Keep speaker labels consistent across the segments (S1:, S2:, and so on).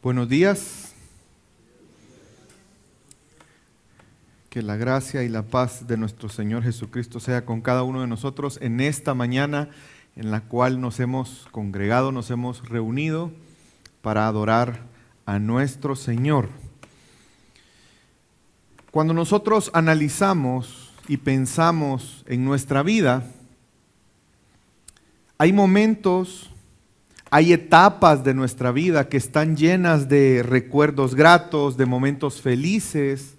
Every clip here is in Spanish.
S1: Buenos días. Que la gracia y la paz de nuestro Señor Jesucristo sea con cada uno de nosotros en esta mañana en la cual nos hemos congregado, nos hemos reunido para adorar a nuestro Señor. Cuando nosotros analizamos y pensamos en nuestra vida, hay momentos, hay etapas de nuestra vida que están llenas de recuerdos gratos, de momentos felices,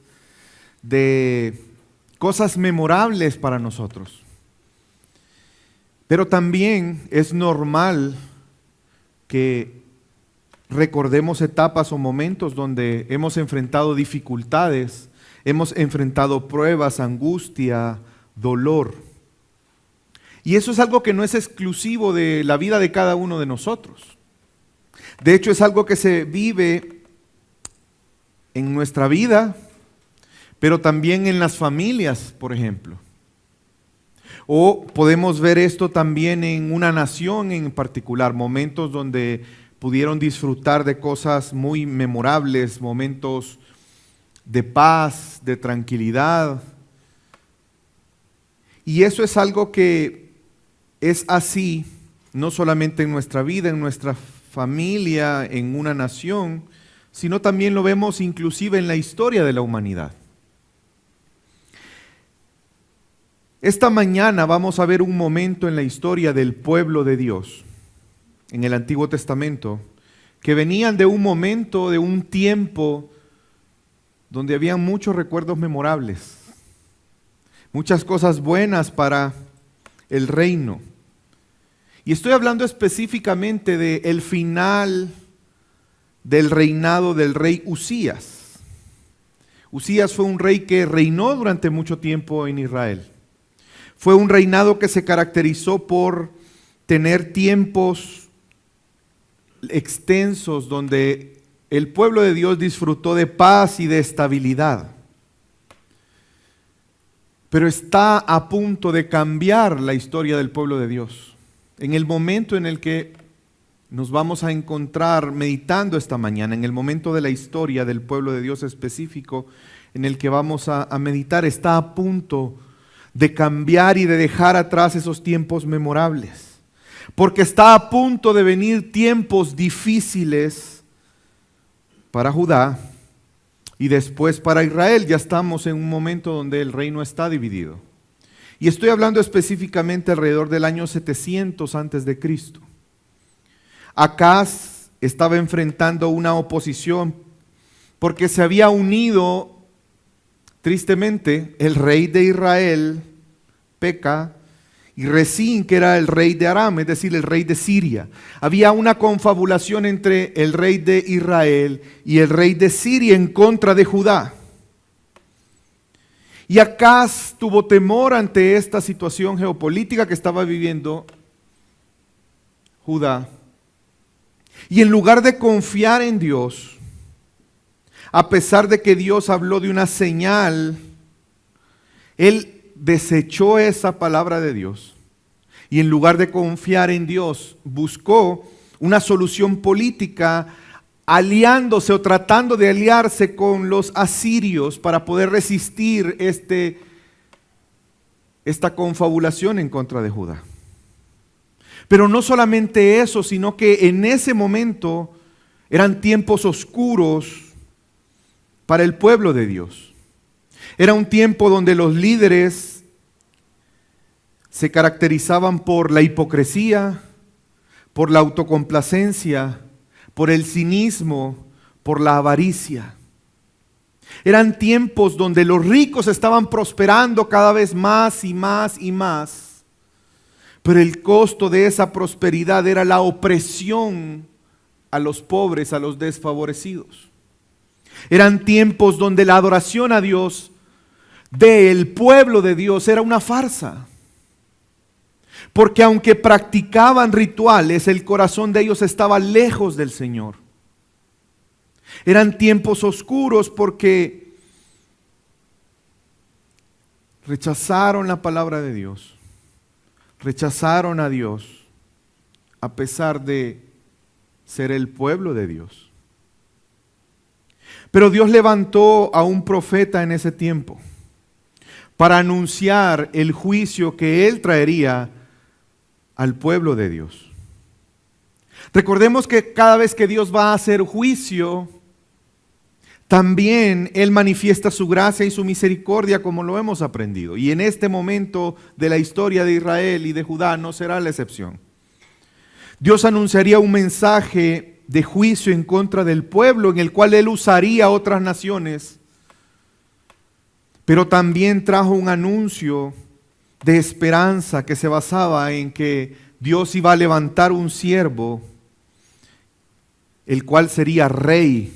S1: de cosas memorables para nosotros. Pero también es normal que recordemos etapas o momentos donde hemos enfrentado dificultades, hemos enfrentado pruebas, angustia, dolor. Y eso es algo que no es exclusivo de la vida de cada uno de nosotros. De hecho, es algo que se vive en nuestra vida, pero también en las familias, por ejemplo. O podemos ver esto también en una nación en particular, momentos donde pudieron disfrutar de cosas muy memorables, momentos de paz, de tranquilidad. Y eso es algo que es así, no solamente en nuestra vida, en nuestra familia, en una nación, sino también lo vemos inclusive en la historia de la humanidad. Esta mañana vamos a ver un momento en la historia del pueblo de Dios, en el Antiguo Testamento, que venían de un momento, de un tiempo, donde había muchos recuerdos memorables, muchas cosas buenas para el reino. Y estoy hablando específicamente del final del reinado del rey Usías. Usías fue un rey que reinó durante mucho tiempo en Israel. Fue un reinado que se caracterizó por tener tiempos extensos donde el pueblo de Dios disfrutó de paz y de estabilidad. Pero está a punto de cambiar la historia del pueblo de Dios. En el momento en el que nos vamos a encontrar meditando esta mañana, en el momento de la historia del pueblo de Dios específico, en el que vamos a meditar, está a punto de cambiar y de dejar atrás esos tiempos memorables. Porque está a punto de venir tiempos difíciles para Judá y después para Israel. Ya estamos en un momento donde el reino está dividido. Y estoy hablando específicamente alrededor del año 700 antes de Cristo. Acaz estaba enfrentando una oposición porque se había unido, tristemente, el rey de Israel, Peca, y Resín, que era el rey de Aram, es decir, el rey de Siria. Había una confabulación entre el rey de Israel y el rey de Siria en contra de Judá. Y Acaz tuvo temor ante esta situación geopolítica que estaba viviendo Judá. Y en lugar de confiar en Dios, a pesar de que Dios habló de una señal, él desechó esa palabra de Dios. Y en lugar de confiar en Dios, buscó una solución política aliándose o tratando de aliarse con los asirios para poder resistir esta confabulación en contra de Judá. Pero no solamente eso, sino que en ese momento eran tiempos oscuros para el pueblo de Dios. Era un tiempo donde los líderes se caracterizaban por la hipocresía, por la autocomplacencia, por el cinismo, por la avaricia. Eran tiempos donde los ricos estaban prosperando cada vez más y más y más, pero el costo de esa prosperidad era la opresión a los pobres, a los desfavorecidos. Eran tiempos donde la adoración a Dios del pueblo de Dios era una farsa. Porque aunque practicaban rituales, el corazón de ellos estaba lejos del Señor. Eran tiempos oscuros porque rechazaron la palabra de Dios, rechazaron a Dios, a pesar de ser el pueblo de Dios. Pero Dios levantó a un profeta en ese tiempo para anunciar el juicio que Él traería al pueblo de Dios. Recordemos que cada vez que Dios va a hacer juicio, también Él manifiesta su gracia y su misericordia, como lo hemos aprendido. Y en este momento de la historia de Israel y de Judá no será la excepción. Dios anunciaría un mensaje de juicio en contra del pueblo, en el cual Él usaría a otras naciones, pero también trajo un anuncio de esperanza que se basaba en que Dios iba a levantar un siervo, el cual sería rey.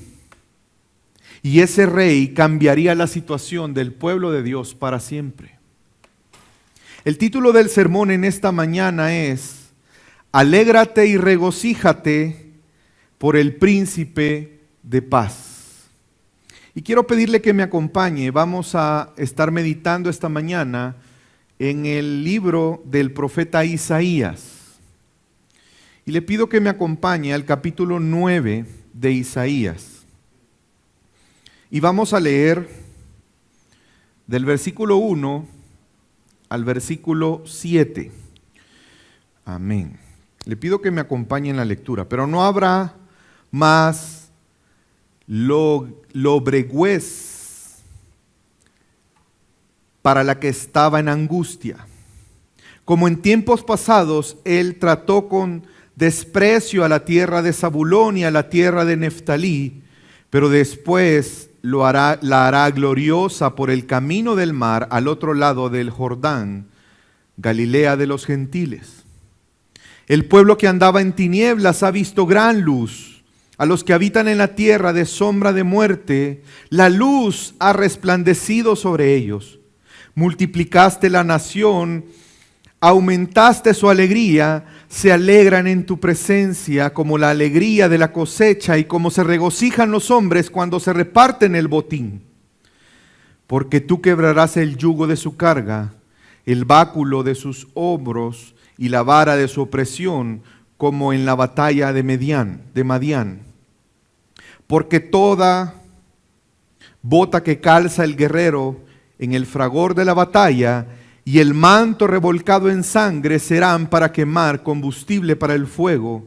S1: Y ese rey cambiaría la situación del pueblo de Dios para siempre. El título del sermón en esta mañana es: Alégrate y regocíjate por el príncipe de paz. Y quiero pedirle que me acompañe. Vamos a estar meditando esta mañana en el libro del profeta Isaías. Y le pido que me acompañe al capítulo 9 de Isaías. Y vamos a leer del versículo 1 al versículo 7. Amén. Le pido que me acompañe en la lectura, pero no habrá más lobregüez para la que estaba en angustia. Como en tiempos pasados, Él trató con desprecio a la tierra de Zabulón y a la tierra de Neftalí, pero después la hará gloriosa por el camino del mar al otro lado del Jordán, Galilea de los gentiles. El pueblo que andaba en tinieblas ha visto gran luz. A los que habitan en la tierra de sombra de muerte, la luz ha resplandecido sobre ellos. Multiplicaste la nación, aumentaste su alegría, se alegran en tu presencia como la alegría de la cosecha y como se regocijan los hombres cuando se reparten el botín. Porque tú quebrarás el yugo de su carga, el báculo de sus hombros y la vara de su opresión, como en la batalla de Madián. Porque toda bota que calza el guerrero en el fragor de la batalla y el manto revolcado en sangre serán para quemar combustible para el fuego,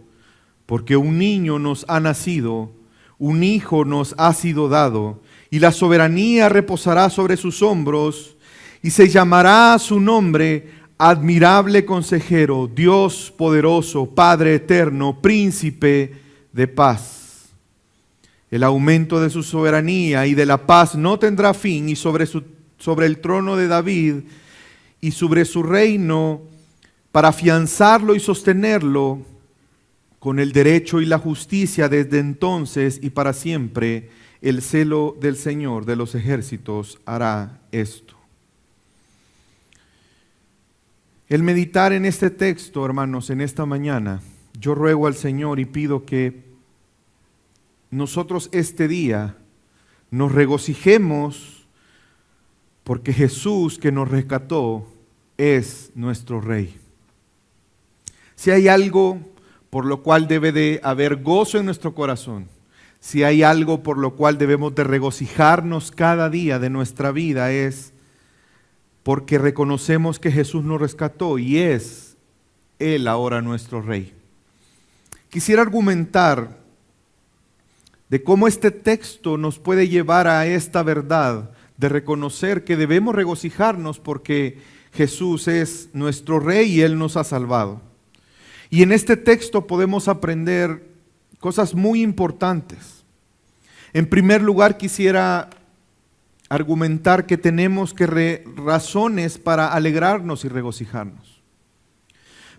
S1: porque un niño nos ha nacido, un hijo nos ha sido dado, y la soberanía reposará sobre sus hombros, y se llamará su nombre Admirable Consejero, Dios poderoso, Padre eterno, Príncipe de paz. El aumento de su soberanía y de la paz no tendrá fin, y sobre el trono de David y sobre su reino, para afianzarlo y sostenerlo con el derecho y la justicia desde entonces y para siempre. El celo del Señor de los ejércitos hará esto. El meditar en este texto, hermanos, en esta mañana, yo ruego al Señor y pido que nosotros este día nos regocijemos porque Jesús que nos rescató es nuestro Rey. Si hay algo por lo cual debe de haber gozo en nuestro corazón, si hay algo por lo cual debemos de regocijarnos cada día de nuestra vida, es porque reconocemos que Jesús nos rescató y es Él ahora nuestro Rey. Quisiera argumentar de cómo este texto nos puede llevar a esta verdad de reconocer que debemos regocijarnos porque Jesús es nuestro Rey y Él nos ha salvado. Y en este texto podemos aprender cosas muy importantes. En primer lugar, quisiera argumentar que tenemos razones para alegrarnos y regocijarnos.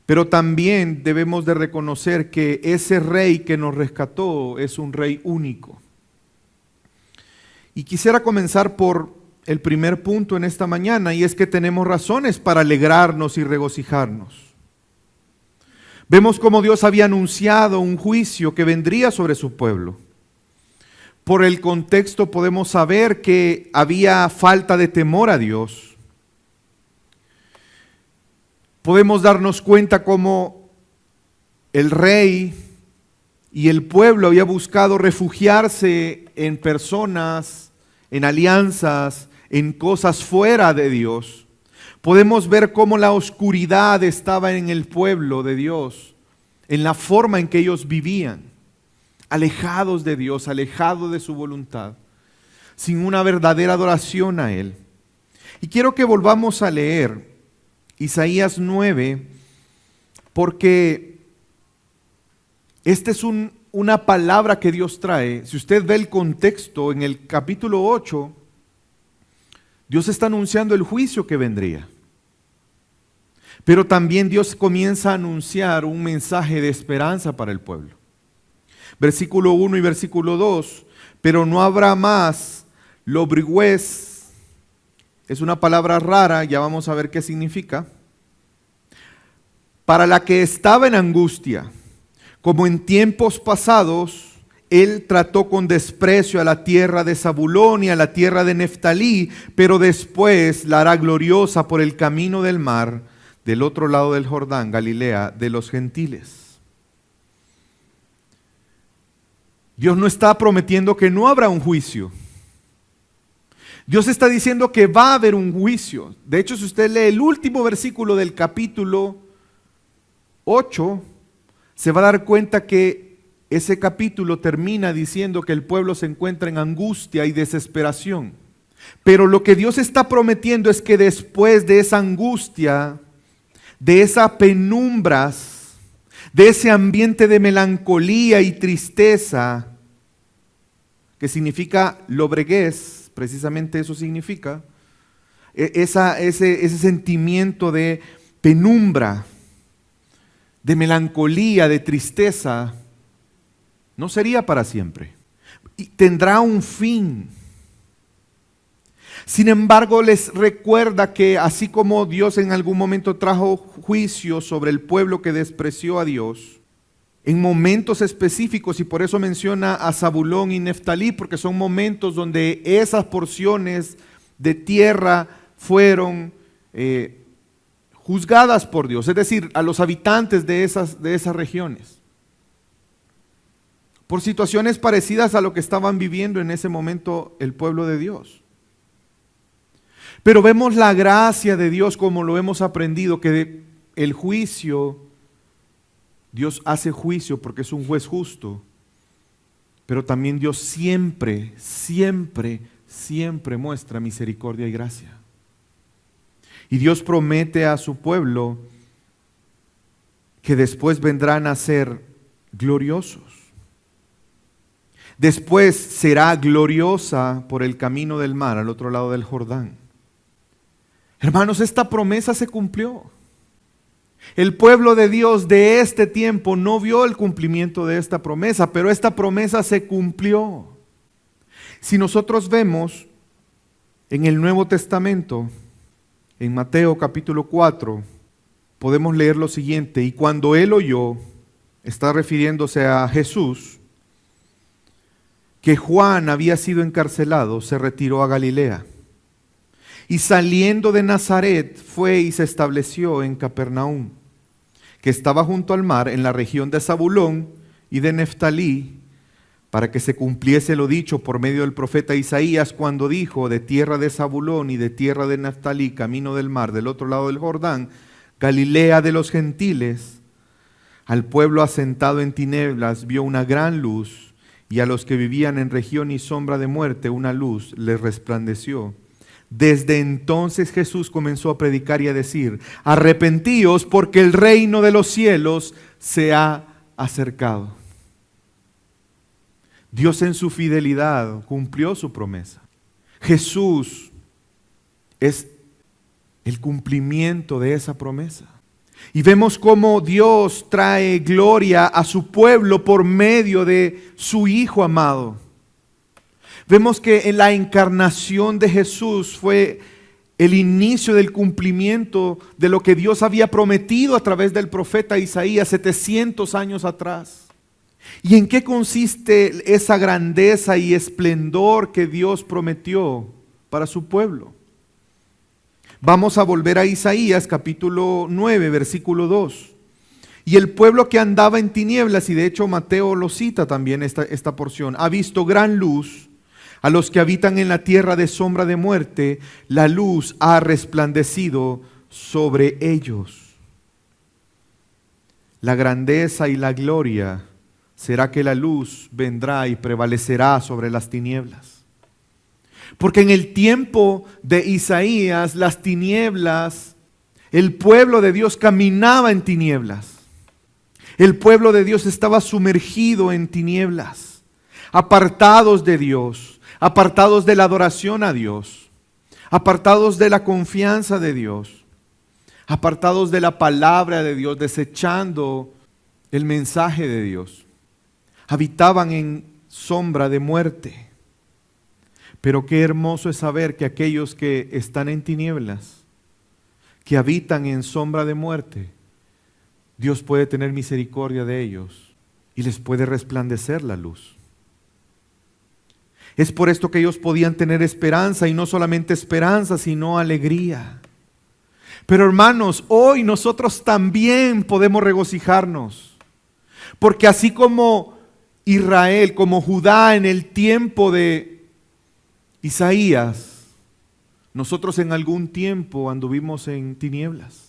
S1: Pero también debemos de reconocer que ese Rey que nos rescató es un Rey único. Y quisiera comenzar por el primer punto en esta mañana, y es que tenemos razones para alegrarnos y regocijarnos. Vemos cómo Dios había anunciado un juicio que vendría sobre su pueblo. Por el contexto podemos saber que había falta de temor a Dios. Podemos darnos cuenta cómo el rey y el pueblo había buscado refugiarse en personas, en alianzas, en cosas fuera de Dios, podemos ver cómo la oscuridad estaba en el pueblo de Dios, en la forma en que ellos vivían, alejados de Dios, alejados de su voluntad, sin una verdadera adoración a Él. Y quiero que volvamos a leer Isaías 9, porque esta es una palabra que Dios trae. Si usted ve el contexto, en el capítulo 8, Dios está anunciando el juicio que vendría. Pero también Dios comienza a anunciar un mensaje de esperanza para el pueblo. Versículo 1 y versículo 2, pero no habrá más lombriguez. Es una palabra rara, ya vamos a ver qué significa. Para la que estaba en angustia, como en tiempos pasados, Él trató con desprecio a la tierra de Zabulón y a la tierra de Neftalí, pero después la hará gloriosa por el camino del mar, del otro lado del Jordán, Galilea, de los gentiles. Dios no está prometiendo que no habrá un juicio. Dios está diciendo que va a haber un juicio. De hecho, si usted lee el último versículo del capítulo 8, se va a dar cuenta que ese capítulo termina diciendo que el pueblo se encuentra en angustia y desesperación. Pero lo que Dios está prometiendo es que después de esa angustia, de esas penumbras, de ese ambiente de melancolía y tristeza, que significa lobreguez, precisamente eso significa, ese sentimiento de penumbra, de melancolía, de tristeza, no sería para siempre. Y tendrá un fin. Sin embargo, les recuerda que así como Dios en algún momento trajo juicio sobre el pueblo que despreció a Dios, en momentos específicos, y por eso menciona a Zabulón y Neftalí, porque son momentos donde esas porciones de tierra fueron juzgadas por Dios, es decir, a los habitantes de esas regiones, por situaciones parecidas a lo que estaban viviendo en ese momento el pueblo de Dios. Pero vemos la gracia de Dios como lo hemos aprendido, que el juicio, Dios hace juicio porque es un juez justo, pero también Dios siempre, siempre, siempre muestra misericordia y gracia. Y Dios promete a su pueblo que después vendrán a ser gloriosos. Después será gloriosa por el camino del mar al otro lado del Jordán. Hermanos, esta promesa se cumplió. El pueblo de Dios de este tiempo no vio el cumplimiento de esta promesa, pero esta promesa se cumplió. Si nosotros vemos en el Nuevo Testamento, en Mateo capítulo 4, podemos leer lo siguiente: y cuando él oyó, está refiriéndose a Jesús, que Juan había sido encarcelado, se retiró a Galilea. Y saliendo de Nazaret fue y se estableció en Capernaum, que estaba junto al mar en la región de Zabulón y de Neftalí, para que se cumpliese lo dicho por medio del profeta Isaías cuando dijo: de tierra de Zabulón y de tierra de Neftalí, camino del mar, del otro lado del Jordán, Galilea de los gentiles. Al pueblo asentado en tinieblas vio una gran luz, y a los que vivían en región y sombra de muerte una luz les resplandeció. Desde entonces Jesús comenzó a predicar y a decir: arrepentíos, porque el reino de los cielos se ha acercado. Dios en su fidelidad cumplió su promesa. Jesús es el cumplimiento de esa promesa. Y vemos cómo Dios trae gloria a su pueblo por medio de su Hijo amado. Vemos que en la encarnación de Jesús fue el inicio del cumplimiento de lo que Dios había prometido a través del profeta Isaías 700 años atrás. ¿Y en qué consiste esa grandeza y esplendor que Dios prometió para su pueblo? Vamos a volver a Isaías capítulo 9, versículo 2. Y el pueblo que andaba en tinieblas, y de hecho Mateo lo cita también esta porción, ha visto gran luz. A los que habitan en la tierra de sombra de muerte, la luz ha resplandecido sobre ellos. La grandeza y la gloria será que la luz vendrá y prevalecerá sobre las tinieblas. Porque en el tiempo de Isaías, las tinieblas, el pueblo de Dios caminaba en tinieblas. El pueblo de Dios estaba sumergido en tinieblas, apartados de Dios, apartados de la adoración a Dios, apartados de la confianza de Dios, apartados de la palabra de Dios, desechando el mensaje de Dios. Habitaban en sombra de muerte. Pero qué hermoso es saber que aquellos que están en tinieblas, que habitan en sombra de muerte, Dios puede tener misericordia de ellos y les puede resplandecer la luz. Es por esto que ellos podían tener esperanza, y no solamente esperanza, sino alegría. Pero hermanos, hoy nosotros también podemos regocijarnos, porque así como Israel, como Judá en el tiempo de Isaías, nosotros en algún tiempo anduvimos en tinieblas.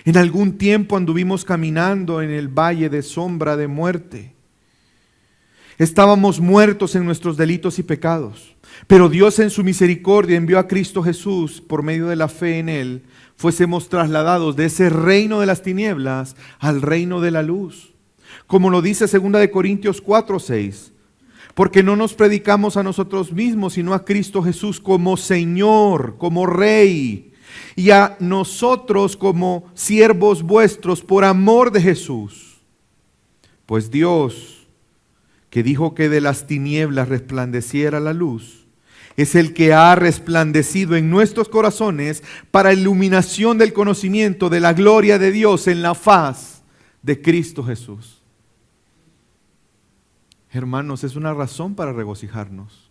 S1: En algún tiempo anduvimos caminando en el valle de sombra de muerte. Estábamos muertos en nuestros delitos y pecados, pero Dios en su misericordia envió a Cristo Jesús por medio de la fe en Él, fuésemos trasladados de ese reino de las tinieblas al reino de la luz. Como lo dice 2 Corintios 4:6, porque no nos predicamos a nosotros mismos, sino a Cristo Jesús como Señor, como Rey, y a nosotros como siervos vuestros por amor de Jesús. Pues Dios, que dijo que de las tinieblas resplandeciera la luz, es el que ha resplandecido en nuestros corazones para iluminación del conocimiento de la gloria de Dios en la faz de Cristo Jesús. Hermanos, es una razón para regocijarnos.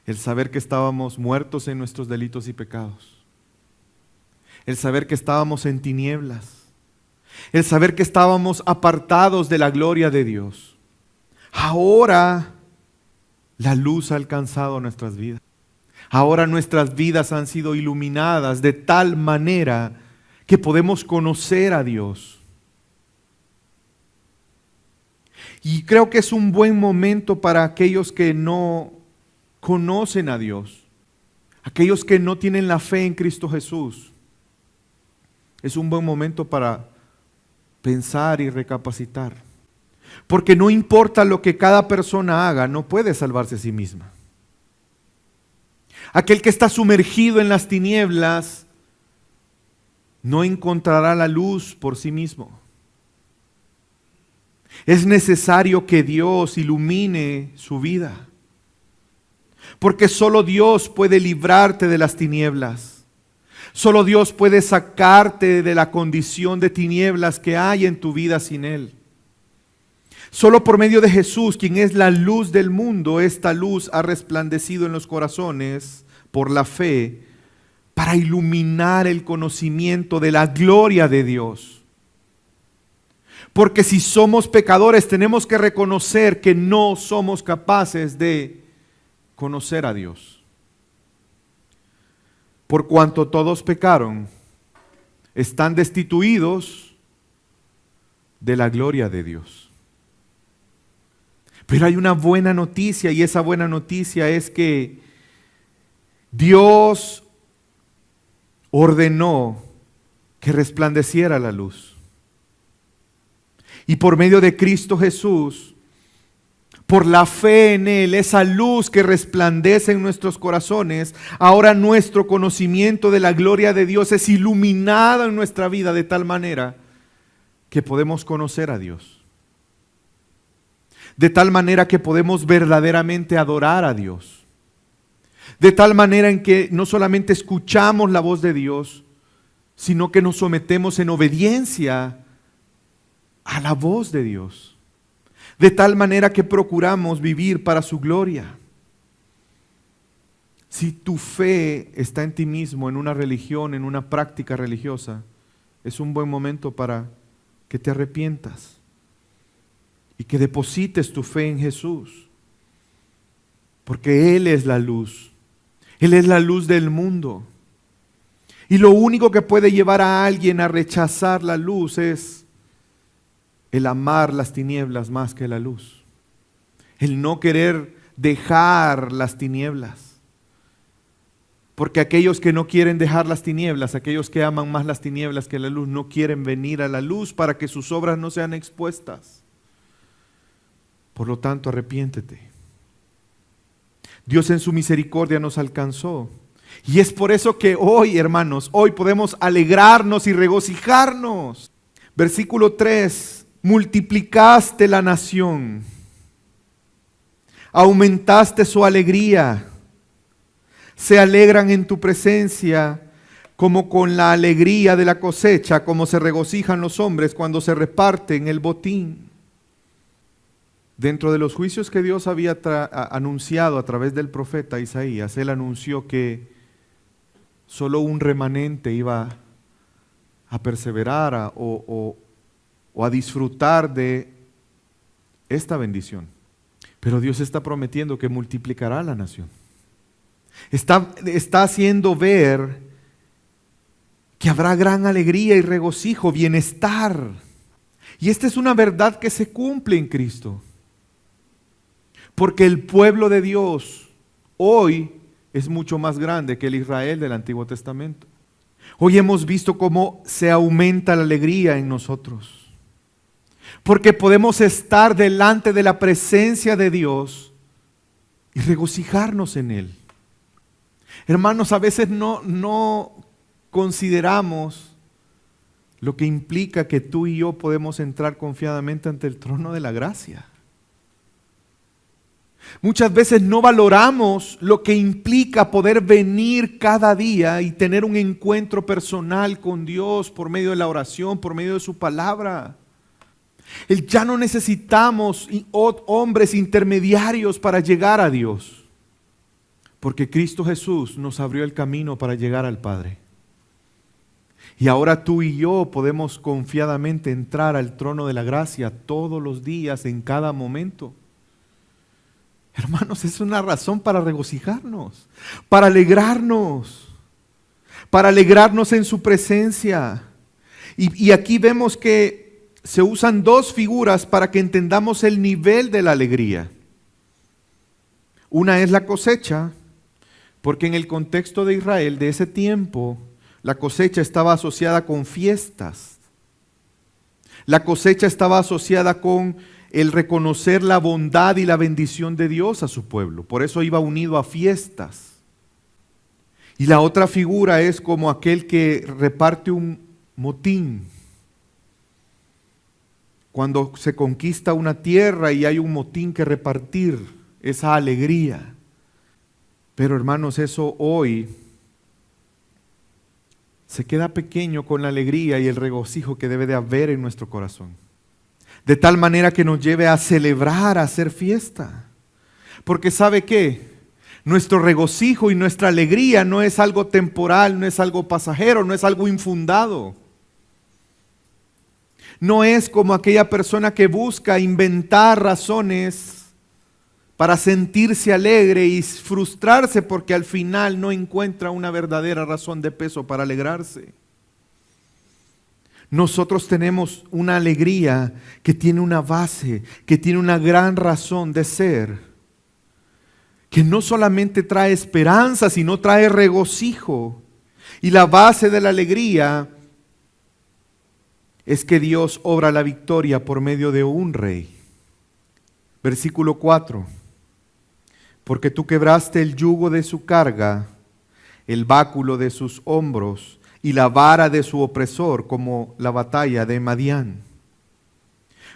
S1: El saber que estábamos muertos en nuestros delitos y pecados. El saber que estábamos en tinieblas. El saber que estábamos apartados de la gloria de Dios. Ahora la luz ha alcanzado nuestras vidas. Ahora nuestras vidas han sido iluminadas de tal manera que podemos conocer a Dios. Y creo que es un buen momento para aquellos que no conocen a Dios, aquellos que no tienen la fe en Cristo Jesús. Es un buen momento para pensar y recapacitar. Porque no importa lo que cada persona haga, no puede salvarse a sí misma. Aquel que está sumergido en las tinieblas no encontrará la luz por sí mismo. Es necesario que Dios ilumine su vida, porque solo Dios puede librarte de las tinieblas. Solo Dios puede sacarte de la condición de tinieblas que hay en tu vida sin Él. Solo por medio de Jesús, quien es la luz del mundo, esta luz ha resplandecido en los corazones por la fe para iluminar el conocimiento de la gloria de Dios. Porque si somos pecadores, tenemos que reconocer que no somos capaces de conocer a Dios. Por cuanto todos pecaron, están destituidos de la gloria de Dios. Pero hay una buena noticia, y esa buena noticia es que Dios ordenó que resplandeciera la luz. Y por medio de Cristo Jesús, por la fe en Él, esa luz que resplandece en nuestros corazones, ahora nuestro conocimiento de la gloria de Dios es iluminado en nuestra vida de tal manera que podemos conocer a Dios. De tal manera que podemos verdaderamente adorar a Dios. De tal manera en que no solamente escuchamos la voz de Dios, sino que nos sometemos en obediencia a la voz de Dios, de tal manera que procuramos vivir para su gloria. Si tu fe está en ti mismo, en una religión, en una práctica religiosa, es un buen momento para que te arrepientas y que deposites tu fe en Jesús, porque Él es la luz. Él es la luz del mundo. Y lo único que puede llevar a alguien a rechazar la luz es el amar las tinieblas más que la luz. El no querer dejar las tinieblas. Porque aquellos que no quieren dejar las tinieblas, aquellos que aman más las tinieblas que la luz, no quieren venir a la luz para que sus obras no sean expuestas. Por lo tanto, arrepiéntete. Dios en su misericordia nos alcanzó. Y es por eso que hoy, hermanos, hoy podemos alegrarnos y regocijarnos. Versículo 3, multiplicaste la nación, aumentaste su alegría, se alegran en tu presencia como con la alegría de la cosecha, como se regocijan los hombres cuando se reparten el botín. Dentro de los juicios que Dios había anunciado a través del profeta Isaías, Él anunció que solo un remanente iba a perseverar o a disfrutar de esta bendición. Pero Dios está prometiendo que multiplicará la nación. Está haciendo ver que habrá gran alegría y regocijo, bienestar. Y esta es una verdad que se cumple en Cristo. Porque el pueblo de Dios hoy es mucho más grande que el Israel del Antiguo Testamento. Hoy hemos visto cómo se aumenta la alegría en nosotros. Porque podemos estar delante de la presencia de Dios y regocijarnos en Él. Hermanos, a veces no consideramos lo que implica que tú y yo podemos entrar confiadamente ante el trono de la gracia. Muchas veces no valoramos lo que implica poder venir cada día y tener un encuentro personal con Dios por medio de la oración, por medio de su palabra. Ya no necesitamos hombres intermediarios para llegar a Dios, porque Cristo Jesús nos abrió el camino para llegar al Padre. Y ahora tú y yo podemos confiadamente entrar al trono de la gracia todos los días, en cada momento. Hermanos, es una razón para regocijarnos, para alegrarnos en su presencia. Y aquí vemos que se usan dos figuras para que entendamos el nivel de la alegría. Una es la cosecha, porque en el contexto de Israel de ese tiempo, la cosecha estaba asociada con fiestas. La cosecha estaba asociada con el reconocer la bondad y la bendición de Dios a su pueblo. Por eso iba unido a fiestas. Y la otra figura es como aquel que reparte un motín. Cuando se conquista una tierra y hay un motín que repartir, esa alegría. Pero hermanos, eso hoy se queda pequeño con la alegría y el regocijo que debe de haber en nuestro corazón. De tal manera que nos lleve a celebrar, a hacer fiesta. Porque ¿sabe qué? Nuestro regocijo y nuestra alegría no es algo temporal, no es algo pasajero, no es algo infundado. No es como aquella persona que busca inventar razones para sentirse alegre y frustrarse porque al final no encuentra una verdadera razón de peso para alegrarse. Nosotros tenemos una alegría que tiene una base, que tiene una gran razón de ser, que no solamente trae esperanza, sino trae regocijo. Y la base de la alegría es que Dios obra la victoria por medio de un rey. Versículo 4. Porque tú quebraste el yugo de su carga, el báculo de sus hombros, y la vara de su opresor, como la batalla de Madián.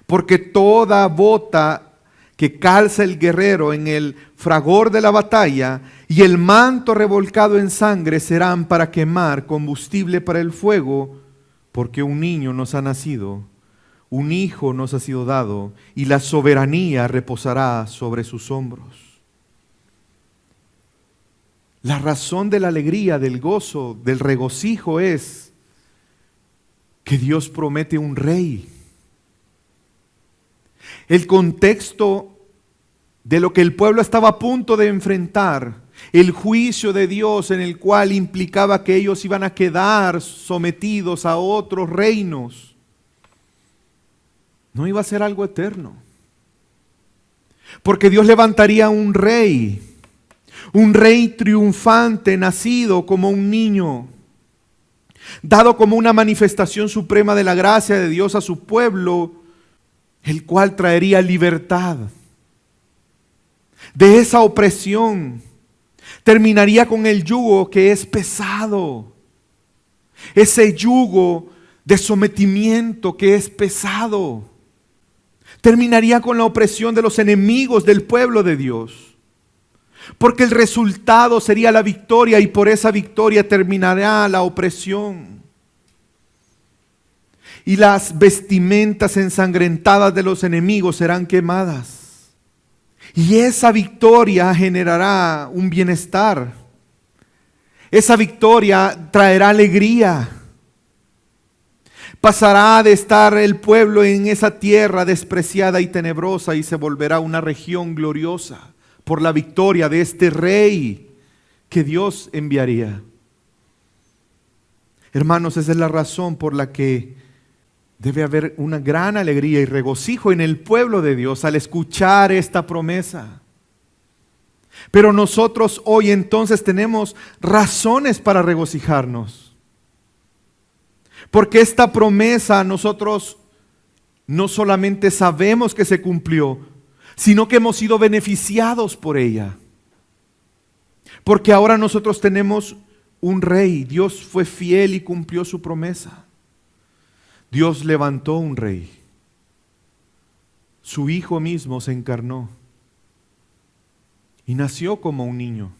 S1: Porque toda bota que calza el guerrero en el fragor de la batalla y el manto revolcado en sangre serán para quemar combustible para el fuego, porque un niño nos ha nacido, un hijo nos ha sido dado, y la soberanía reposará sobre sus hombros. La razón de la alegría, del gozo, del regocijo es que Dios promete un rey. El contexto de lo que el pueblo estaba a punto de enfrentar, el juicio de Dios en el cual implicaba que ellos iban a quedar sometidos a otros reinos, no iba a ser algo eterno. Porque Dios levantaría un rey triunfante, nacido como un niño, dado como una manifestación suprema de la gracia de Dios a su pueblo, el cual traería libertad de esa opresión. Terminaría con el yugo que es pesado, ese yugo de sometimiento que es pesado. Terminaría con la opresión de los enemigos del pueblo de Dios, porque el resultado sería la victoria, y por esa victoria terminará la opresión. Y las vestimentas ensangrentadas de los enemigos serán quemadas. Y esa victoria generará un bienestar. Esa victoria traerá alegría. Pasará de estar el pueblo en esa tierra despreciada y tenebrosa y se volverá una región gloriosa por la victoria de este rey que Dios enviaría. Hermanos, esa es la razón por la que debe haber una gran alegría y regocijo en el pueblo de Dios al escuchar esta promesa. Pero nosotros hoy entonces tenemos razones para regocijarnos. Porque esta promesa nosotros no solamente sabemos que se cumplió, sino que hemos sido beneficiados por ella. Porque ahora nosotros tenemos un rey. Dios fue fiel y cumplió su promesa. Dios levantó un rey. Su Hijo mismo se encarnó y nació como un niño,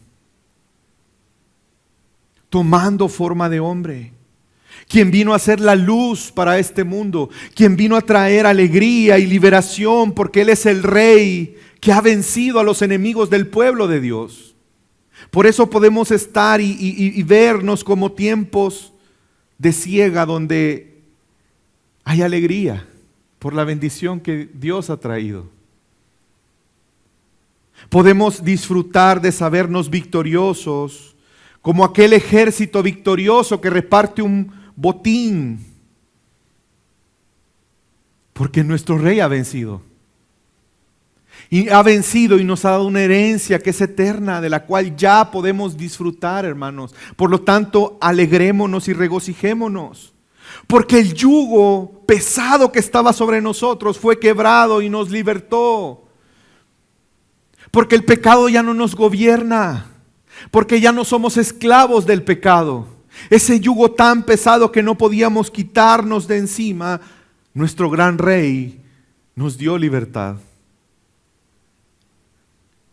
S1: tomando forma de hombre, quien vino a ser la luz para este mundo, quien vino a traer alegría y liberación, porque Él es el Rey que ha vencido a los enemigos del pueblo de Dios. Por eso podemos estar y vernos como tiempos de siega donde hay alegría por la bendición que Dios ha traído. Podemos disfrutar de sabernos victoriosos, como aquel ejército victorioso que reparte un botín, porque nuestro rey ha vencido. Y ha vencido y nos ha dado una herencia que es eterna, de la cual ya podemos disfrutar, hermanos. Por lo tanto, alegrémonos y regocijémonos, porque el yugo pesado que estaba sobre nosotros fue quebrado y nos libertó. Porque el pecado ya no nos gobierna, porque ya no somos esclavos del pecado. Ese yugo tan pesado que no podíamos quitarnos de encima, nuestro gran Rey nos dio libertad.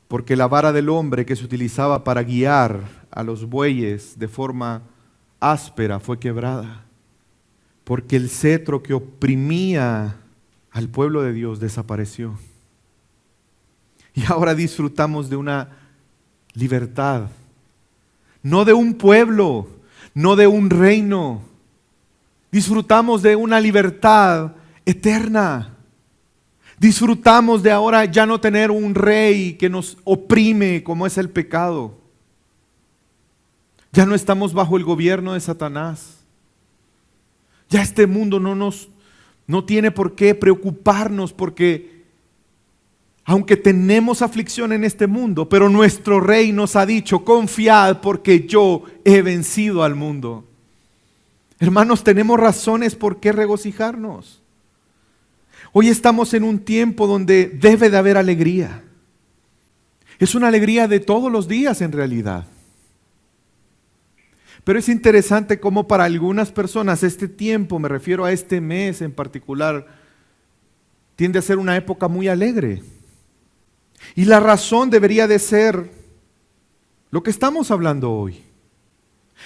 S1: Porque la vara del hombre que se utilizaba para guiar a los bueyes de forma áspera fue quebrada. Porque el cetro que oprimía al pueblo de Dios desapareció. Y ahora disfrutamos de una libertad, no de un pueblo, no de un reino. Disfrutamos de una libertad eterna. Disfrutamos de ahora ya no tener un rey que nos oprime como es el pecado. Ya no estamos bajo el gobierno de Satanás. Ya este mundo no tiene por qué preocuparnos, porque aunque tenemos aflicción en este mundo, pero nuestro Rey nos ha dicho: confiad porque yo he vencido al mundo. Hermanos, tenemos razones por qué regocijarnos. Hoy estamos en un tiempo donde debe de haber alegría. Es una alegría de todos los días en realidad. Pero es interesante cómo para algunas personas este tiempo, me refiero a este mes en particular, tiende a ser una época muy alegre. Y la razón debería de ser lo que estamos hablando hoy.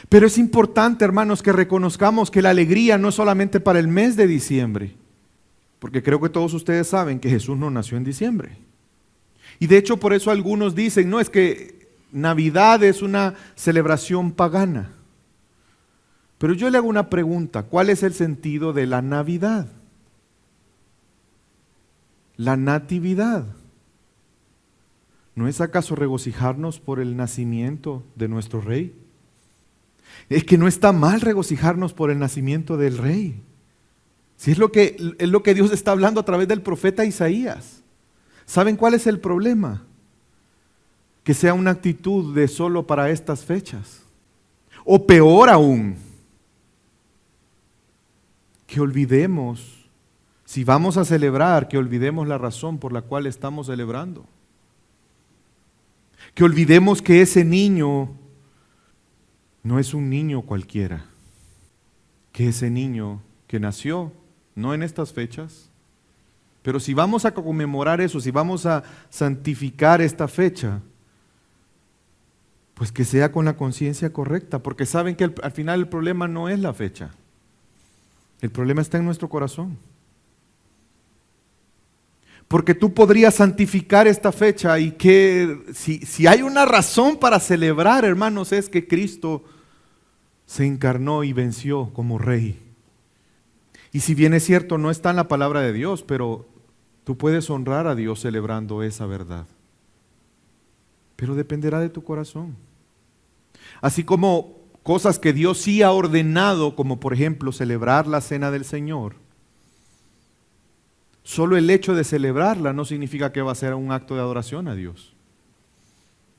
S1: Pero es importante, hermanos, que reconozcamos que la alegría no es solamente para el mes de diciembre, porque creo que todos ustedes saben que Jesús no nació en diciembre. Y de hecho por eso algunos dicen: no, es que Navidad es una celebración pagana. Pero yo le hago una pregunta, ¿cuál es el sentido de la Navidad? La natividad. ¿No es acaso regocijarnos por el nacimiento de nuestro Rey? Es que no está mal regocijarnos por el nacimiento del Rey. Si es lo que Dios está hablando a través del profeta Isaías. ¿Saben cuál es el problema? Que sea una actitud de solo para estas fechas. O peor aún, que olvidemos, si vamos a celebrar, que olvidemos la razón por la cual estamos celebrando. Que olvidemos que ese niño no es un niño cualquiera. Que ese niño que nació, no en estas fechas, pero si vamos a conmemorar eso, si vamos a santificar esta fecha, pues que sea con la conciencia correcta, porque saben que al final el problema no es la fecha. El problema está en nuestro corazón. Porque tú podrías santificar esta fecha y que si hay una razón para celebrar, hermanos, es que Cristo se encarnó y venció como Rey. Y si bien es cierto, no está en la palabra de Dios, pero tú puedes honrar a Dios celebrando esa verdad. Pero dependerá de tu corazón. Así como cosas que Dios sí ha ordenado, como por ejemplo celebrar la cena del Señor. Solo el hecho de celebrarla no significa que va a ser un acto de adoración a Dios.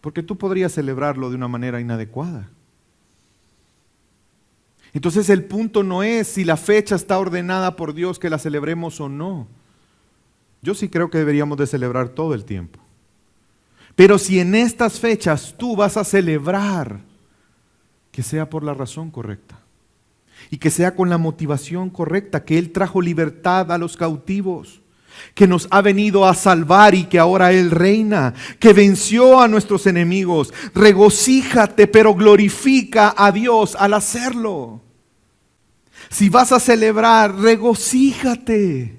S1: Porque tú podrías celebrarlo de una manera inadecuada. Entonces el punto no es si la fecha está ordenada por Dios que la celebremos o no. Yo sí creo que deberíamos de celebrar todo el tiempo. Pero si en estas fechas tú vas a celebrar, que sea por la razón correcta. Y que sea con la motivación correcta, que Él trajo libertad a los cautivos, que nos ha venido a salvar y que ahora Él reina, que venció a nuestros enemigos. Regocíjate, pero glorifica a Dios al hacerlo. Si vas a celebrar, regocíjate,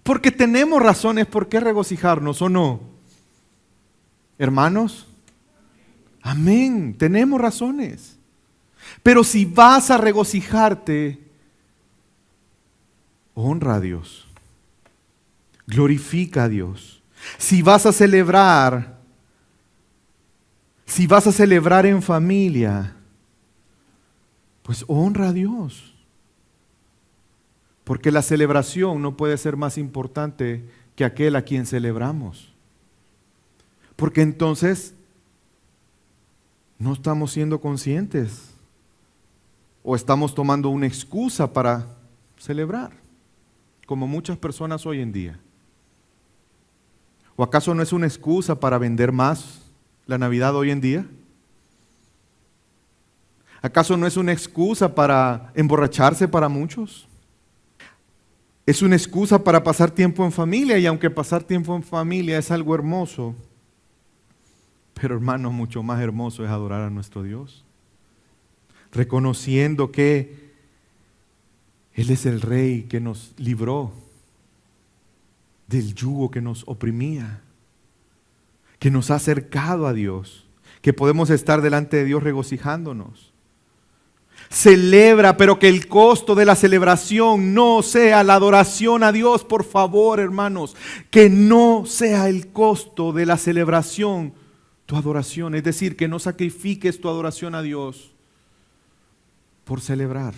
S1: porque tenemos razones por qué regocijarnos, ¿o no? Hermanos, amén, tenemos razones. Pero si vas a regocijarte, honra a Dios, glorifica a Dios. Si vas a celebrar en familia, pues honra a Dios. Porque la celebración no puede ser más importante que aquel a quien celebramos. Porque entonces no estamos siendo conscientes. O estamos tomando una excusa para celebrar, como muchas personas hoy en día. ¿O acaso no es una excusa para vender más la Navidad hoy en día? ¿Acaso no es una excusa para emborracharse para muchos? Es una excusa para pasar tiempo en familia, y aunque pasar tiempo en familia es algo hermoso, pero hermano, mucho más hermoso es adorar a nuestro Dios. Reconociendo que Él es el Rey que nos libró del yugo que nos oprimía, que nos ha acercado a Dios, que podemos estar delante de Dios regocijándonos. Celebra, pero que el costo de la celebración no sea la adoración a Dios, por favor, hermanos, que no sea el costo de la celebración tu adoración, es decir, que no sacrifiques tu adoración a Dios por celebrar,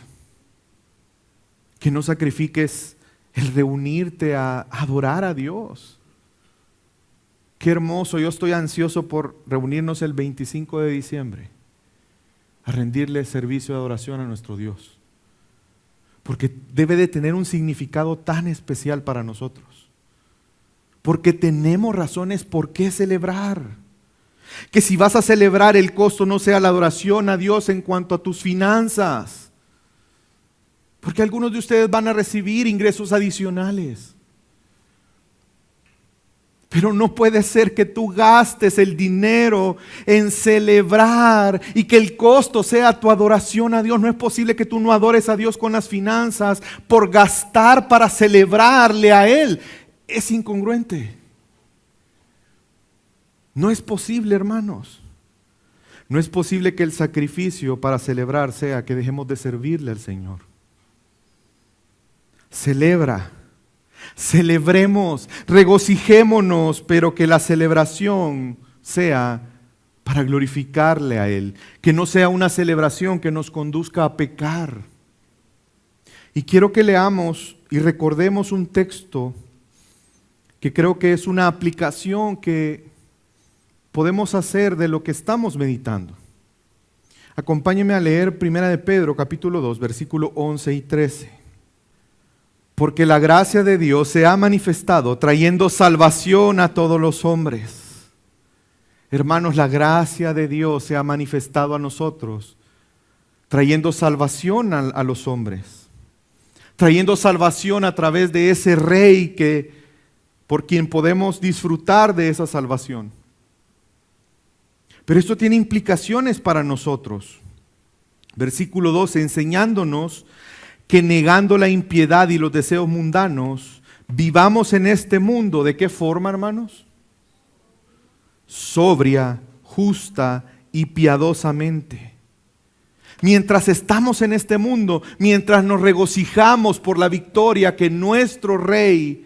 S1: que no sacrifiques el reunirte a adorar a Dios. Qué hermoso, yo estoy ansioso por reunirnos el 25 de diciembre a rendirle servicio de adoración a nuestro Dios, porque debe de tener un significado tan especial para nosotros, porque tenemos razones por qué celebrar. Que si vas a celebrar, el costo no sea la adoración a Dios en cuanto a tus finanzas. Porque algunos de ustedes van a recibir ingresos adicionales. Pero no puede ser que tú gastes el dinero en celebrar y que el costo sea tu adoración a Dios. No es posible que tú no adores a Dios con las finanzas por gastar para celebrarle a Él. Es incongruente. No es posible, hermanos. No es posible que el sacrificio para celebrar sea que dejemos de servirle al Señor. Celebra, celebremos, regocijémonos, pero que la celebración sea para glorificarle a Él, que no sea una celebración que nos conduzca a pecar. Y quiero que leamos y recordemos un texto que creo que es una aplicación que podemos hacer de lo que estamos meditando. Acompáñeme a leer 1 de Pedro, capítulo 2, versículo 11 y 13. Porque la gracia de Dios se ha manifestado trayendo salvación a todos los hombres. Hermanos, la gracia de Dios se ha manifestado a nosotros, trayendo salvación a los hombres, trayendo salvación a través de ese Rey por quien podemos disfrutar de esa salvación. Pero esto tiene implicaciones para nosotros. Versículo 12, enseñándonos que negando la impiedad y los deseos mundanos, vivamos en este mundo. ¿De qué forma, hermanos? Sobria, justa y piadosamente. Mientras estamos en este mundo, mientras nos regocijamos por la victoria que nuestro Rey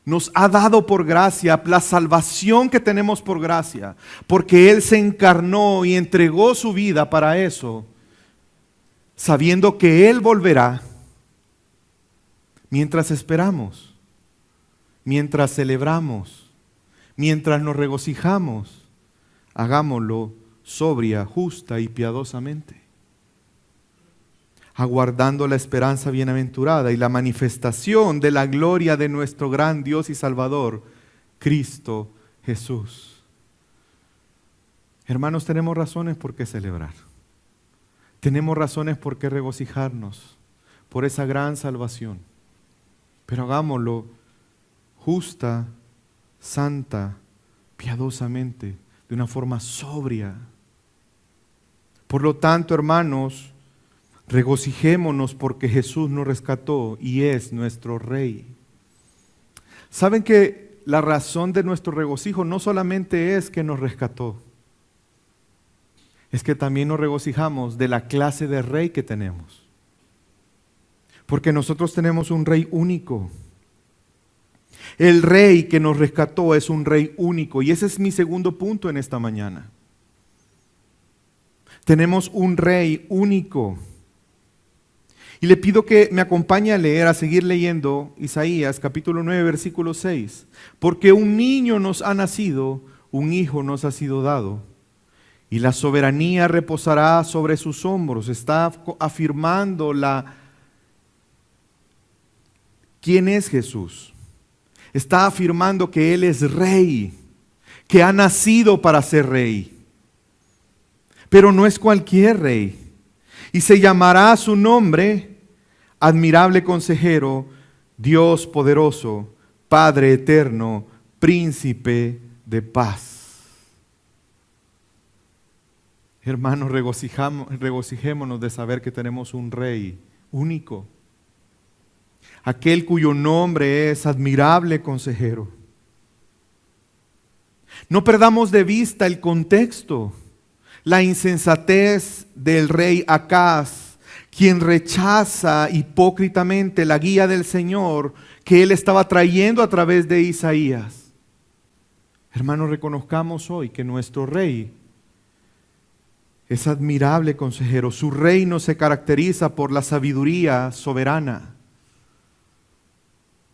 S1: nos ha dado por gracia, la salvación que tenemos por gracia, porque Él se encarnó y entregó su vida para eso, sabiendo que Él volverá. Mientras esperamos, mientras celebramos, mientras nos regocijamos, hagámoslo sobria, justa y piadosamente, aguardando la esperanza bienaventurada y la manifestación de la gloria de nuestro gran Dios y Salvador, Cristo Jesús. Hermanos, tenemos razones por qué celebrar. Tenemos razones por qué regocijarnos por esa gran salvación. Pero hagámoslo justa, santa, piadosamente, de una forma sobria. Por lo tanto, hermanos, regocijémonos porque Jesús nos rescató y es nuestro Rey. ¿Saben que la razón de nuestro regocijo no solamente es que nos rescató? Es que también nos regocijamos de la clase de Rey que tenemos. Porque nosotros tenemos un Rey único. El Rey que nos rescató es un Rey único. Y ese es mi segundo punto en esta mañana. Tenemos un Rey único. Y le pido que me acompañe a seguir leyendo Isaías capítulo 9, versículo 6. Porque un niño nos ha nacido, un hijo nos ha sido dado. Y la soberanía reposará sobre sus hombros. Está afirmando ¿quién es Jesús? Está afirmando que Él es Rey, que ha nacido para ser Rey. Pero no es cualquier Rey. Y se llamará su nombre Admirable Consejero, Dios Poderoso, Padre Eterno, Príncipe de Paz. Hermanos, regocijémonos de saber que tenemos un Rey único. Aquel cuyo nombre es Admirable Consejero. No perdamos de vista el contexto, la insensatez del rey Acaz, quien rechaza hipócritamente la guía del Señor que él estaba trayendo a través de Isaías. Hermanos, reconozcamos hoy que nuestro Rey es admirable consejero. Su reino se caracteriza por la sabiduría soberana.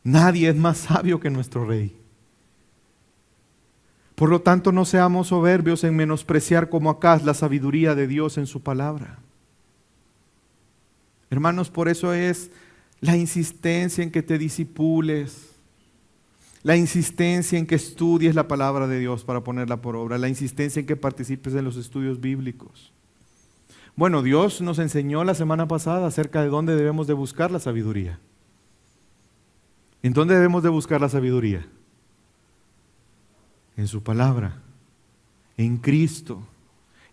S1: Nadie es más sabio que nuestro Rey. Por lo tanto, no seamos soberbios en menospreciar como Acaz la sabiduría de Dios en su palabra. Hermanos, por eso es la insistencia en que te disipules, la insistencia en que estudies la palabra de Dios para ponerla por obra, la insistencia en que participes en los estudios bíblicos. Bueno, Dios nos enseñó la semana pasada acerca de dónde debemos de buscar la sabiduría. ¿En dónde debemos de buscar la sabiduría? En su palabra, en Cristo,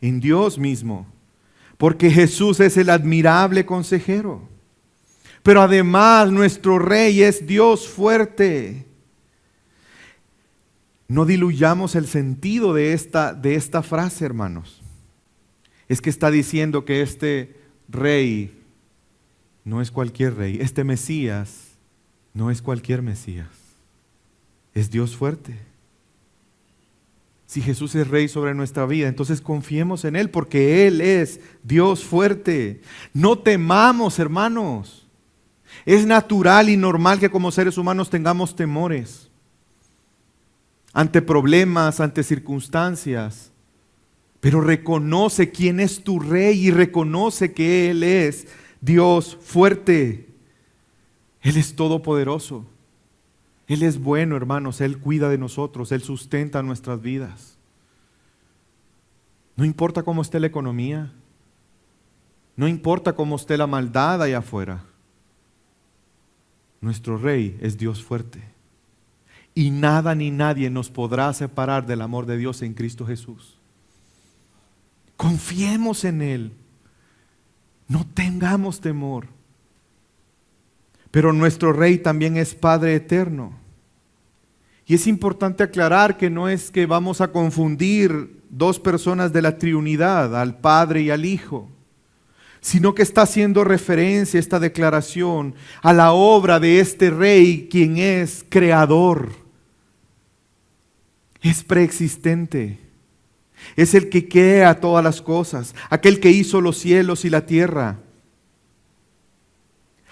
S1: en Dios mismo, porque Jesús es el admirable consejero. Pero además nuestro Rey es Dios fuerte. No diluyamos el sentido de esta frase, hermanos. es que está diciendo que este rey no es cualquier rey, este Mesías no es cualquier Mesías, es Dios fuerte. Si Jesús es rey sobre nuestra vida, entonces confiemos en Él porque Él es Dios fuerte. No temamos, hermanos. Es natural y normal que como seres humanos tengamos temores ante problemas, ante circunstancias. Pero reconoce quién es tu rey y reconoce que Él es Dios fuerte. Él es todopoderoso. Él es bueno, hermanos. Él cuida de nosotros. Él sustenta nuestras vidas. No importa cómo esté la economía. No importa cómo esté la maldad allá afuera. Nuestro Rey es Dios fuerte. Y nada ni nadie nos podrá separar del amor de Dios en Cristo Jesús. Confiemos en Él. No tengamos temor. Pero nuestro Rey también es Padre eterno. Y es importante aclarar que no es que vamos a confundir dos personas de la Trinidad, al Padre y al Hijo, sino que está haciendo referencia esta declaración a la obra de este Rey, quien es creador, es preexistente, es el que crea todas las cosas, aquel que hizo los cielos y la tierra,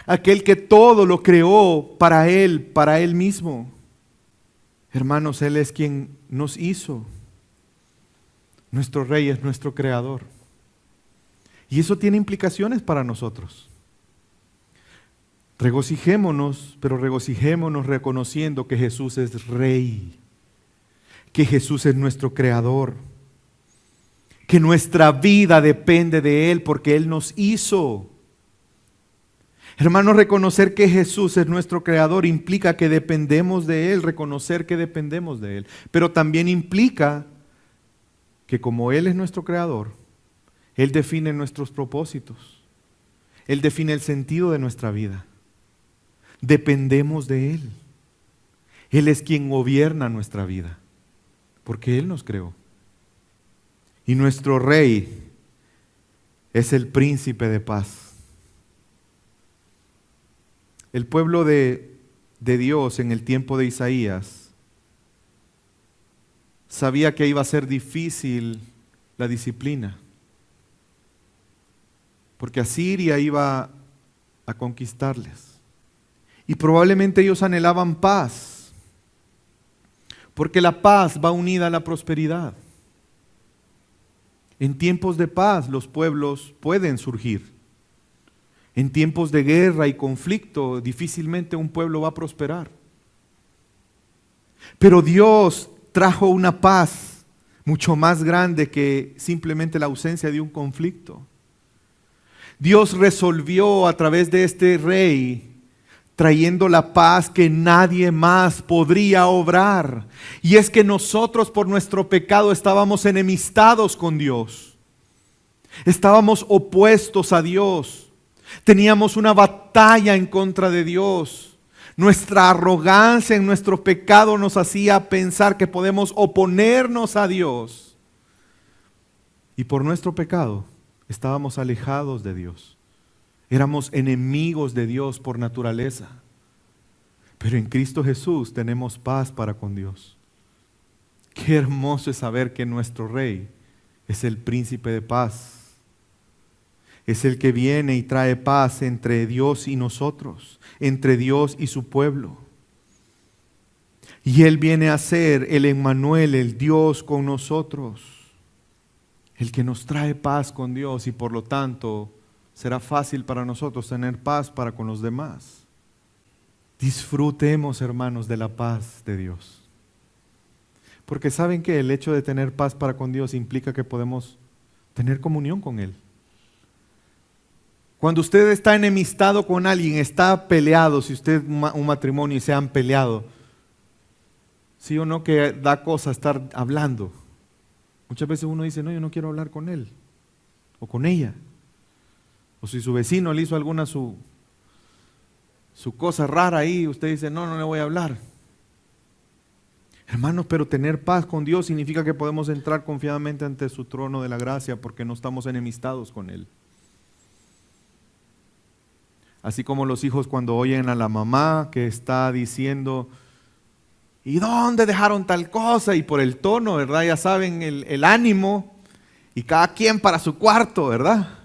S1: aquel que todo lo creó para Él mismo. Hermanos, Él es quien nos hizo. Nuestro Rey es nuestro creador. Y eso tiene implicaciones para nosotros. Regocijémonos, pero regocijémonos reconociendo que Jesús es Rey, que Jesús es nuestro creador, que nuestra vida depende de Él porque Él nos hizo. Hermanos, reconocer que Jesús es nuestro creador implica que dependemos de Él, reconocer que dependemos de Él. Pero también implica que como Él es nuestro creador, Él define nuestros propósitos. Él define el sentido de nuestra vida. Dependemos de Él. Él es quien gobierna nuestra vida, porque Él nos creó. Y nuestro Rey es el príncipe de paz. El pueblo de Dios en el tiempo de Isaías sabía que iba a ser difícil la disciplina, porque Asiria iba a conquistarles. Y probablemente ellos anhelaban paz, porque la paz va unida a la prosperidad. En tiempos de paz los pueblos pueden surgir. En tiempos de guerra y conflicto, difícilmente un pueblo va a prosperar. Pero Dios trajo una paz mucho más grande que simplemente la ausencia de un conflicto. Dios resolvió a través de este rey, trayendo la paz que nadie más podría obrar. Y es que nosotros por nuestro pecado estábamos enemistados con Dios. Estábamos opuestos a Dios. Teníamos una batalla en contra de Dios. Nuestra arrogancia en nuestro pecado nos hacía pensar que podemos oponernos a Dios. Y por nuestro pecado estábamos alejados de Dios. Éramos enemigos de Dios por naturaleza. Pero en Cristo Jesús tenemos paz para con Dios. Qué hermoso es saber que nuestro Rey es el príncipe de paz. Es el que viene y trae paz entre Dios y nosotros, entre Dios y su pueblo. Y Él viene a ser el Emmanuel, el Dios con nosotros, el que nos trae paz con Dios y por lo tanto será fácil para nosotros tener paz para con los demás. Disfrutemos, hermanos, de la paz de Dios. Porque saben que el hecho de tener paz para con Dios implica que podemos tener comunión con Él. Cuando usted está enemistado con alguien, está peleado, si usted un matrimonio y se han peleado, sí o no que da cosa estar hablando. Muchas veces uno dice, no, yo no quiero hablar con él o con ella. O si su vecino le hizo alguna su cosa rara ahí, usted dice, no, no le voy a hablar. Hermanos, pero tener paz con Dios significa que podemos entrar confiadamente ante su trono de la gracia porque no estamos enemistados con Él. Así como los hijos cuando oyen a la mamá que está diciendo, ¿y dónde dejaron tal cosa? Y por el tono, ¿verdad? Ya saben el ánimo y cada quien para su cuarto, ¿verdad?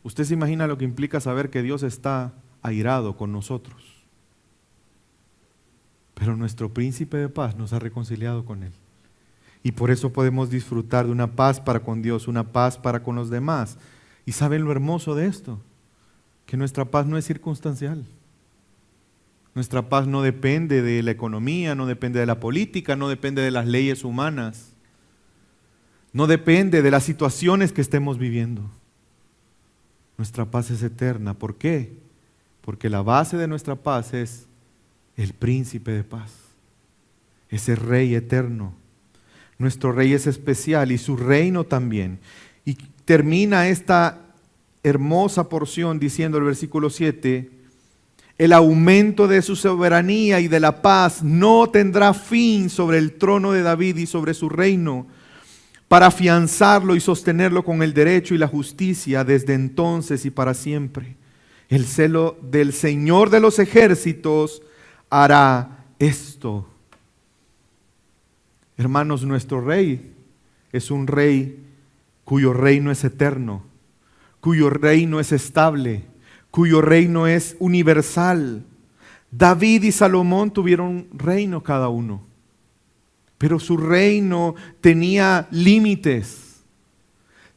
S1: Usted se imagina lo que implica saber que Dios está airado con nosotros. Pero nuestro príncipe de paz nos ha reconciliado con Él. Y por eso podemos disfrutar de una paz para con Dios, una paz para con los demás. ¿Y saben lo hermoso de esto? Que nuestra paz no es circunstancial. Nuestra paz no depende de la economía, no depende de la política, no depende de las leyes humanas. No depende de las situaciones que estemos viviendo. Nuestra paz es eterna. ¿Por qué? Porque la base de nuestra paz es el príncipe de paz, ese rey eterno. Nuestro rey es especial y su reino también. Y termina esta hermosa porción diciendo el versículo 7, el aumento de su soberanía y de la paz no tendrá fin sobre el trono de David y sobre su reino, para afianzarlo y sostenerlo con el derecho y la justicia desde entonces y para siempre. El celo del Señor de los ejércitos hará esto. Hermanos, nuestro rey es un rey cuyo reino es eterno, cuyo reino es estable, cuyo reino es universal. David y Salomón tuvieron reino cada uno, pero su reino tenía límites,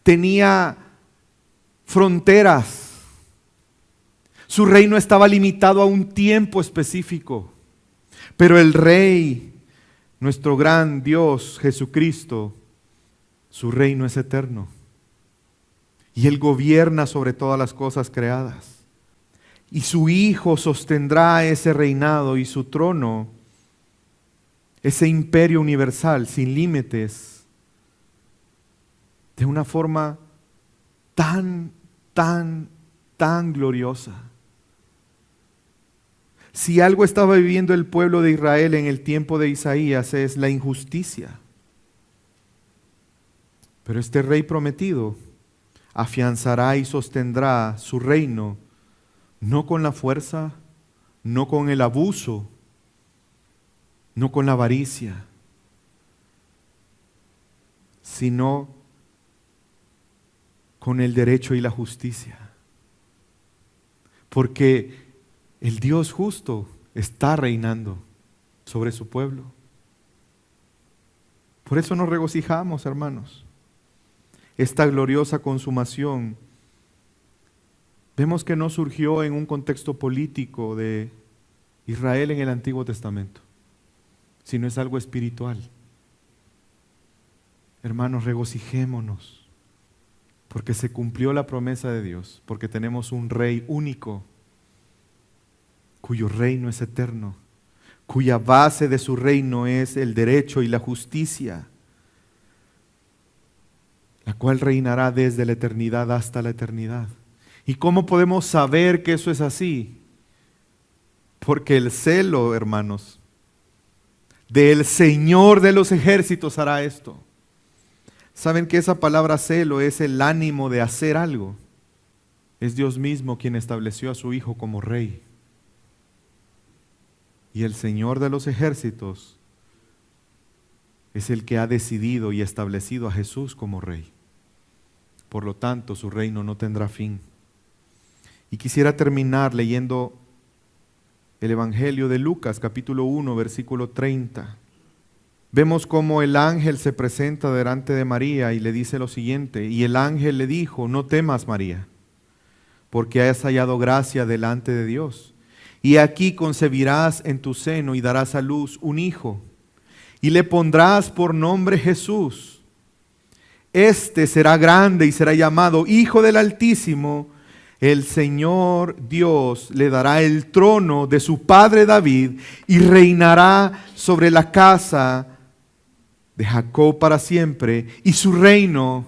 S1: tenía fronteras. Su reino estaba limitado a un tiempo específico, pero el Rey, nuestro gran Dios Jesucristo, su reino es eterno y Él gobierna sobre todas las cosas creadas. Y su Hijo sostendrá ese reinado y su trono, ese imperio universal sin límites, de una forma tan gloriosa. Si algo estaba viviendo el pueblo de Israel en el tiempo de Isaías es la injusticia. Pero este rey prometido afianzará y sostendrá su reino, no con la fuerza, no con el abuso, no con la avaricia, sino con el derecho y la justicia. Porque el Dios justo está reinando sobre su pueblo. Por eso nos regocijamos, hermanos. Esta gloriosa consumación, vemos que no surgió en un contexto político de Israel en el Antiguo Testamento, sino es algo espiritual. Hermanos, regocijémonos, porque se cumplió la promesa de Dios, porque tenemos un Rey único, cuyo reino es eterno, cuya base de su reino es el derecho y la justicia, la cual reinará desde la eternidad hasta la eternidad. ¿Y cómo podemos saber que eso es así? Porque el celo, hermanos, del Señor de los ejércitos hará esto. ¿Saben que esa palabra celo es el ánimo de hacer algo? Es Dios mismo quien estableció a su Hijo como Rey. Y el Señor de los ejércitos es el que ha decidido y establecido a Jesús como Rey. Por lo tanto, su reino no tendrá fin. Y quisiera terminar leyendo el Evangelio de Lucas, capítulo 1, versículo 30. Vemos cómo el ángel se presenta delante de María y le dice lo siguiente. Y el ángel le dijo, no temas, María, porque has hallado gracia delante de Dios. Y aquí concebirás en tu seno y darás a luz un hijo, y le pondrás por nombre Jesús. Este será grande y será llamado Hijo del Altísimo. El Señor Dios le dará el trono de su padre David y reinará sobre la casa de Jacob para siempre, y su reino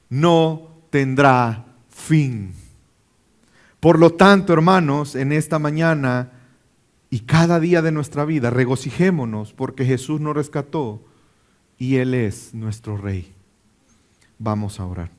S1: no tendrá fin. Por lo tanto, hermanos, en esta mañana Y cada día de nuestra vida regocijémonos porque Jesús nos rescató y Él es nuestro Rey. Vamos a orar.